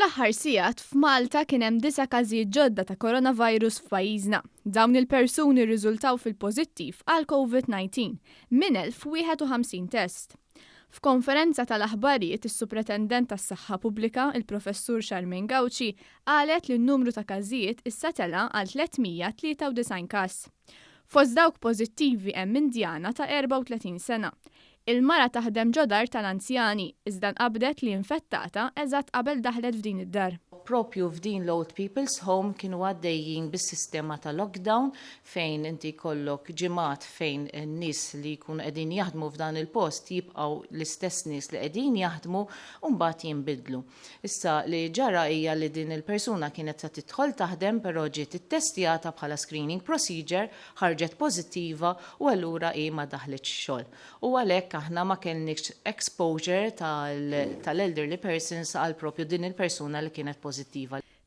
Fl-aħħar sigħat f'Malta kien hemm 9 każijiet ġodda ta' coronavirus f'pajjiżna. Dawn il-persuni rriżultaw fil-pożittiv għal COVID-19 minn 1051 test. F'konferenza tal-aħbarijiet is-Supretendent tas-Saħħa Pubblika, il-Professur Charmaine Gauci, qalet li n-numru ta' każijiet issa tela għal 393 każ. Fost dawk pożittivi hemm indjana ta' 34 sena. Il-mara taħdem ġodar tal-anzjani, iżda nqabdet li infettata eżatt qabel daħlet f'din id-dar. Propju f'din l-Old People's Home kienu għaddejjin bis-sistema ta' lockdown fejn inti kollok ġimgħat fejn n-nies li jkunu qegħdin jaħdmu f'dan il-post jibqgħu l-istess nies li qegħdin jaħdmu u mbagħad jinbidlu. Issa li ġara hija li din il-persuna kienet se tidħol taħdem però ġiet ittestjata bħala screening procedure, ħarġet pożittiva u allura ma daħletx xogħol. U għalhekk aħna ma kellniex exposure tal-elderly persons għal propju din il-persuna li kienet pożittiva.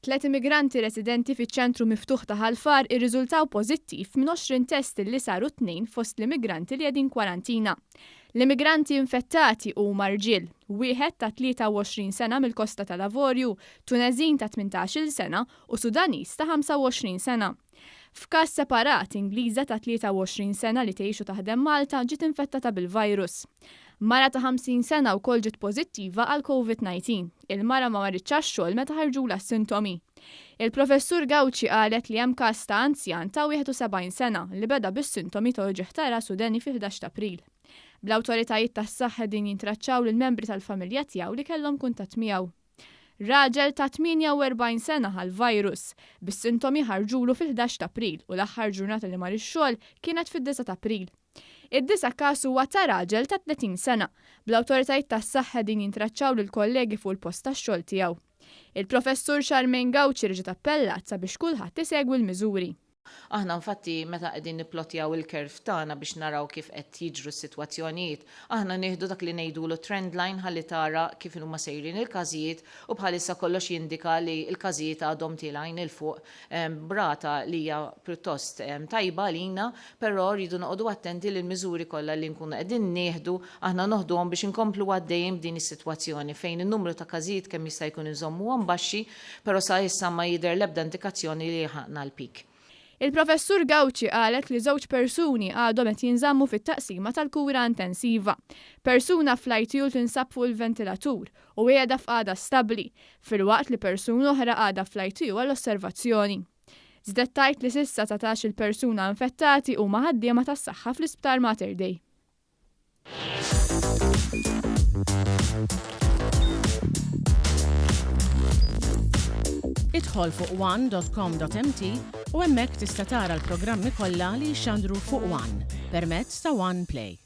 3 immigranti residenti fiċ-ċentru miftuħ ta' Ħalfar irriżultaw pożittiv minn 20 test li saru 2 fost l-immigranti li qegħdin kwarantina. L-immigranti infettati huma rġiel, wieħed ta' 23 sena mill-Kosta tal-Lavorju, Tuneżin ta' 18-il sena u Sudanis ta' 25 sena. F'każ separat Ingliża ta' 23 sena li tgħixu taħdem Malta ġiet infettata bil-virus. Mara ta' 50 sena wkoll ġiet pożittiva għal COVID-19. Il-mara ma marritx għax-xogħol meta ħarġula s-sintomi. Il-Professur Gauci qalet li hemm każ ta' anzjan ta' 71 sena li beda bis-sintomi ta' ġeħtara Sudani fi-11 ta' April. Bl-awtoritajiet tas-saħħa din jintraċċaw lill-membri tal-familja tiegħu li kellhom kuntatt miegħu. Raġel ta' 48 sena għal-virus, bis-sintomi ħarġulu fil-11 ta' April u l-aħħar ġurnata li mar ix-xogħol kienet fid-9 ta' April. Id-disa każ huwa ta' raġel ta' 30 sena. Bl-awtoritajiet tas-saħħa din jintraċċaw lil kollegi fuq il-post tax-xogħol tiegħu. Il-Professur Charmaine Gauci reġgħet appellat sabiex kulħadd isegwi l-miżuri. Aħna infatti meta qegħdin nipplotjaw il-kerf tagħna biex naraw kif qed jiġru s-sitwazzjonijiet, aħna nieħdu dak li ngħidulu trend line ħalli tara kif huma sejrin il-każijiet u bħalissa kollox jindika li l-każijiet għadhom tilgħin il fuq brata li hija pjuttost tajba lina, però rridu noqogħdu attenti lil miżuri kollha li nkunu qegħdin nieħdu aħna noħduhom biex inkomplu għaddejjin b'din is-sitwazzjoni fejn in-numru ta' każijiet kemm jista' jkun iżommuhom baxxi, però sa issa ma jidher l-ebda indikazzjoni li ħaqna l-pik. Il-Professur Gauci qalet li żewġ persuni għadhom qed jinżammu fit-taqsima tal-kura intensiva. Persuna fl-ITU tinsab fuq il-ventilatur u qiegħda f'qagħda stabbli, filwaqt li persuna oħra għadha fl-ITU għall-osservazzjoni. Żidet tgħid li s'issa 19 il-persuna infettati huma ħaddiema tas-saħħa fl-Isptar Mater Dei. Idħol fuq one.com.mt u hemmhekk tista' tara l-programmi kollha li jxandru fuq One permezz ta' One Play.